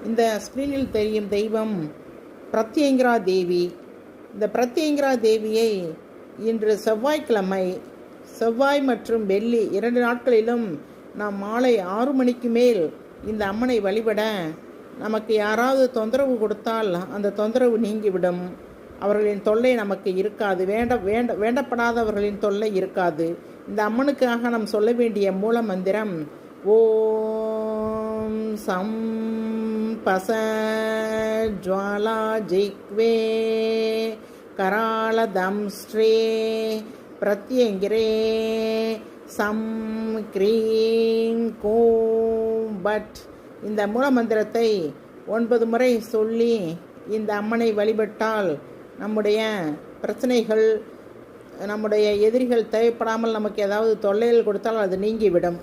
இந்த ஸ்க்ரீனில் தெரியும் தெய்வம் பிரத்யங்கிரா தேவி. இந்த பிரத்யங்கிரா தேவியை இன்று செவ்வாய்க்கிழமை, செவ்வாய் மற்றும் வெள்ளி 2 நாட்களிலும் நாம் மாலை 6 மணிக்கு மேல் இந்த அம்மனை வழிபட நமக்கு யாராவது தொந்தரவு கொடுத்தால் அந்த தொந்தரவு நீங்கிவிடும். அவர்களின் தொல்லை நமக்கு இருக்காது. வேண்டப்படாதவர்களின் தொல்லை இருக்காது. இந்த அம்மனுக்காக நாம் சொல்ல வேண்டிய மூல மந்திரம் ஓம் சம் பச ஜுவாலா ஜிக்வே கரால தம்ஸ்ரே பிரத்யங்கிரே சம் க்ரீம் கோம் பட். இந்த மூல மந்திரத்தை 9 முறை சொல்லி இந்த அம்மனை வழிபட்டால் நம்முடைய பிரச்சனைகள், நம்முடைய எதிரிகள் தேவைப்படாமல் நமக்கு ஏதாவது தொல்லைகள் கொடுத்தால் அது நீங்கிவிடும்.